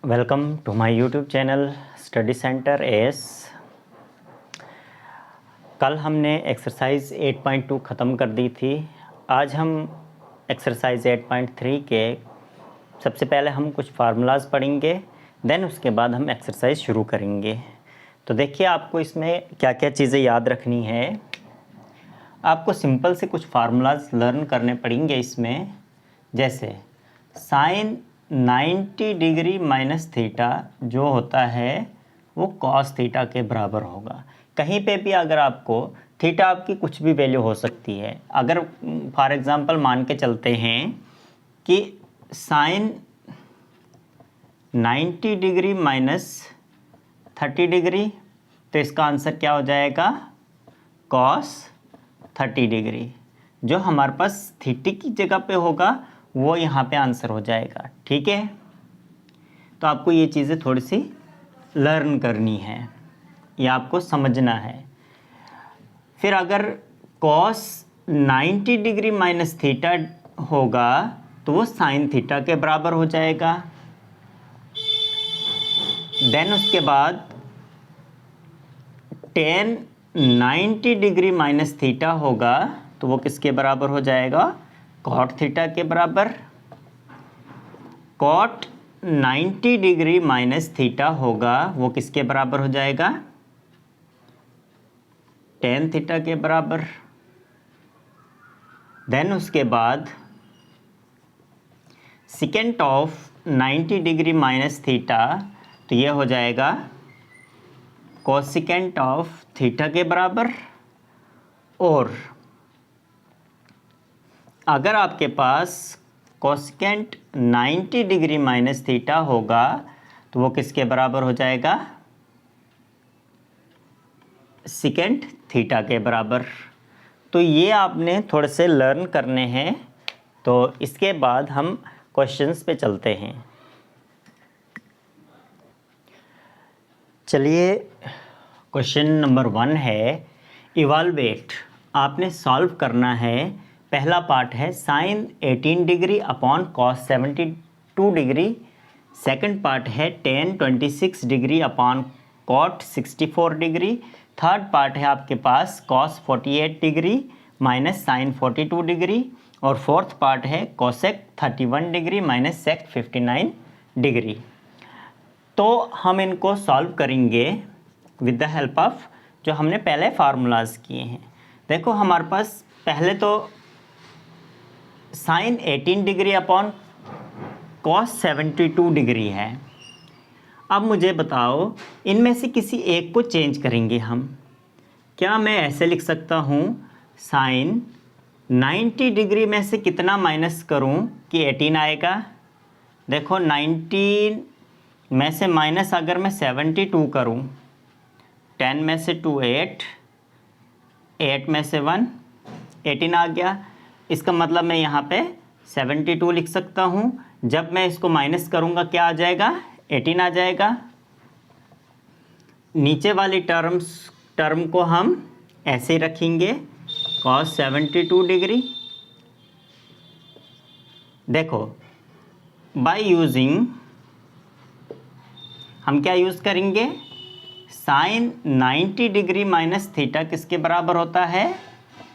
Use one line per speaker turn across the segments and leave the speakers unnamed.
Welcome to my YouTube channel study centre S. कल हमने exercise 8.2 ख़त्म कर दी थी। आज हम एक्सरसाइज 8.3 के सबसे पहले हम कुछ फार्मूलाज पढ़ेंगे, देन उसके बाद हम एक्सरसाइज शुरू करेंगे। तो देखिए, आपको इसमें क्या क्या चीज़ें याद रखनी है। आपको सिंपल से कुछ फार्मूलाज लर्न करने पड़ेंगे इसमें, जैसे साइन 90 डिग्री माइनस थीटा जो होता है वो कॉस थीटा के बराबर होगा। कहीं पे भी अगर आपको थीटा आपकी कुछ भी वैल्यू हो सकती है। अगर फॉर एग्ज़ाम्पल मान के चलते हैं कि साइन 90 डिग्री माइनस 30 डिग्री, तो इसका आंसर क्या हो जाएगा? Cos 30 degree. जो हमारे पास थीटा की जगह पे होगा वो यहाँ पे आंसर हो जाएगा। ठीक है, तो आपको ये चीज़ें थोड़ी सी लर्न करनी है, या आपको समझना है। फिर अगर कॉस 90 डिग्री माइनस थीटा होगा तो वो साइन थीटा के बराबर हो जाएगा। देन उसके बाद टेन 90 डिग्री माइनस थीटा होगा तो वो किसके बराबर हो जाएगा? कॉट थीटा के बराबर। कॉट 90 डिग्री माइनस थीटा होगा वो किसके बराबर हो जाएगा? टेन थीटा के बराबर। देन उसके बाद second of 90 degree minus theta, तो ये हो जाएगा कोसेकेंट ऑफ थीटा के बराबर। और अगर आपके पास कोसेकेंट 90 डिग्री माइनस थीटा होगा तो वो किसके बराबर हो जाएगा? सेकेंट थीटा के बराबर। तो ये आपने थोड़े से लर्न करने हैं। तो इसके बाद हम क्वेश्चंस पे चलते हैं। चलिए, क्वेश्चन नंबर 1 है इवालुएट। आपने सॉल्व करना है। पहला पार्ट है sine 18 degree upon cos 72 degree. Second part है tan 26 degree upon cot 64 degree. Third part है आपके पास cos 48 degree minus sine 42 degree. और फोर्थ पार्ट है cosec 31 degree minus sec 59 degree. तो हम इनको सॉल्व करेंगे विद द हेल्प ऑफ जो हमने पहले फार्मूलाज किए हैं। देखो, हमारे पास पहले तो sine 18 degree upon cos 72 degree है। अब मुझे बताओ, इनमें से किसी एक को चेंज करेंगे हम। क्या मैं ऐसे लिख सकता हूँ, साइन 90 डिग्री में से कितना माइनस करूँ कि 18 आएगा? देखो, 19 में से माइनस अगर मैं 72 करूँ, 10 में से 2 8, 8 में से 1 18 आ गया। इसका मतलब मैं यहाँ पे 72 लिख सकता हूँ। जब मैं इसको माइनस करूँगा क्या आ जाएगा? 18 आ जाएगा। नीचे वाली टर्म को हम ऐसे ही रखेंगे, कॉस 72 डिग्री। देखो, बाय यूजिंग हम क्या यूज़ करेंगे? साइन 90 डिग्री माइनस थीटा किसके बराबर होता है?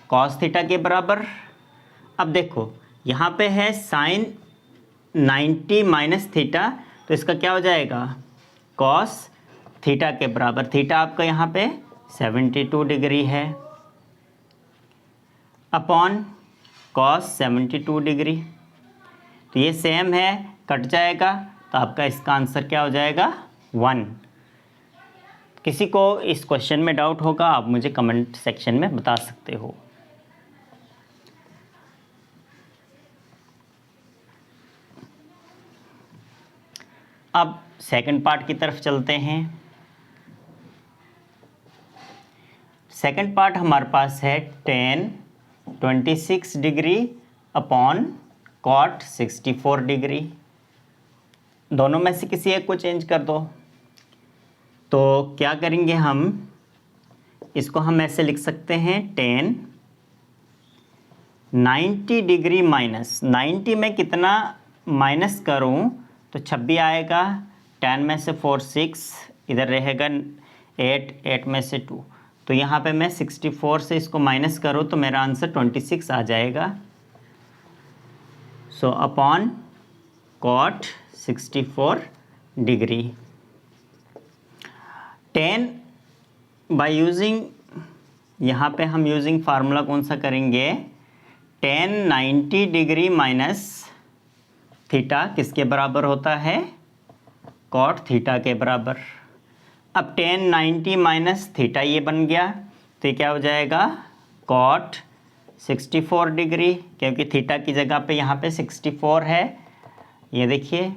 कॉस थीटा के बराबर। अब देखो, यहाँ पे है साइन 90 माइनस थीटा, तो इसका क्या हो जाएगा? कॉस थीटा के बराबर। थीटा आपका यहाँ पे 72 डिग्री है अपॉन कॉस 72 डिग्री। तो ये सेम है, कट जाएगा, तो आपका इसका आंसर क्या हो जाएगा? 1। किसी को इस क्वेश्चन में डाउट होगा, आप मुझे कमेंट सेक्शन में बता सकते हो। अब सेकंड पार्ट की तरफ चलते हैं। सेकंड पार्ट हमारे पास है tan 26 degree upon cot 64 degree. दोनों में से किसी एक को चेंज कर दो। तो क्या करेंगे हम? इसको हम ऐसे लिख सकते हैं, टेन 90 डिग्री माइनस 90 में कितना माइनस करूं तो 26 आएगा। 10 में से 4 6, इधर रहेगा 8, 8 में से 2, तो यहाँ पे मैं 64 से इसको माइनस करूँ तो मेरा आंसर 26 आ जाएगा। So upon cot 64 degree 10 by using, यहाँ पे हम यूजिंग फार्मूला कौन सा करेंगे, 10 90 डिग्री माइनस थीटा किसके बराबर होता है, कॉट थीटा के बराबर। अब 10 90 माइनस थीटा ये बन गया, तो ये क्या हो जाएगा, कॉट 64 डिग्री, क्योंकि थीटा की जगह पे यहाँ पे 64 है, ये देखिए,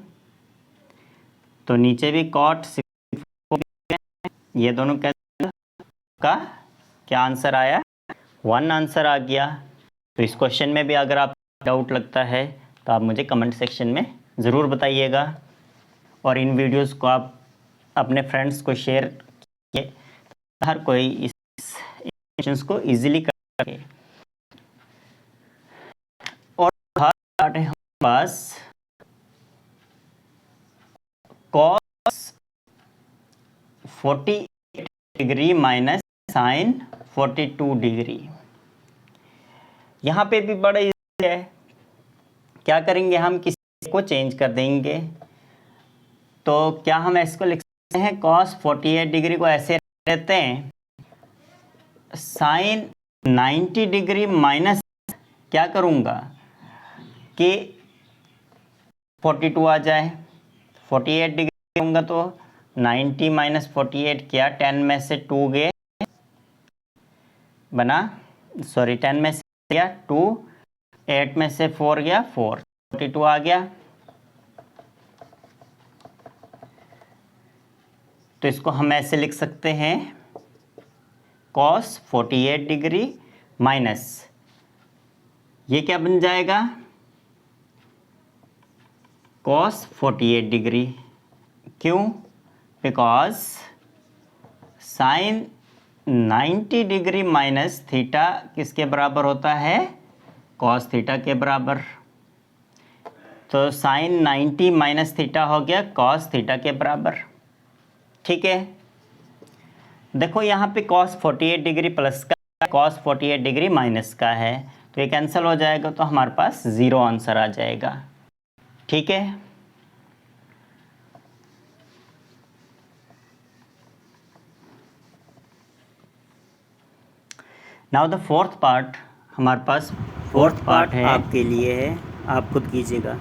तो नीचे भी कॉट 64, ये दोनों का क्या आंसर आया, 1 आंसर आ गया। तो इस क्वेश्चन में भी अगर आप डाउट लगता है तो आप मुझे कमेंट सेक्शन में ज़रूर बताइएगा, और इन वीडियोस को आप अपने फ्रेंड्स को शेयर कीजिए, हर कोई इस क्वेश्चंस को इजीली कर सके। और पार्ट है हमारे पास cos 48 degree minus sine 42 degree. यहाँ पे भी बड़ा इजी है, क्या करेंगे, हम किसी को चेंज कर देंगे। तो क्या हम इसको लिख सकते हैं, कॉस 48 डिग्री को ऐसे लेते हैं, साइन 90 डिग्री माइनस, क्या करूँगा कि 42 आ जाए, 48 डिग्री होगा तो 90 माइनस 48 क्या, 10 में से 2 गए बना, सॉरी 10 में से गया 2, 8 में से 4 गया 4, 42 आ गया। तो इसको हम ऐसे लिख सकते हैं, कॉस 48 डिग्री माइनस, ये क्या बन जाएगा, कॉस 48 डिग्री, क्यों, because sign 90 degree minus theta किसके बराबर होता है, कॉस थीटा के बराबर। तो साइन 90 माइनस थीटा हो गया कॉस थीटा के बराबर, ठीक है। देखो यहाँ पे कॉस 48 डिग्री प्लस का, कॉस 48 डिग्री माइनस का है, तो ये कैंसिल हो जाएगा, तो हमारे पास 0 आंसर आ जाएगा, ठीक है। नाउ द फोर्थ पार्ट, हमारे पास फोर्थ पार्ट है, आपके लिए है, आप खुद कीजिएगा।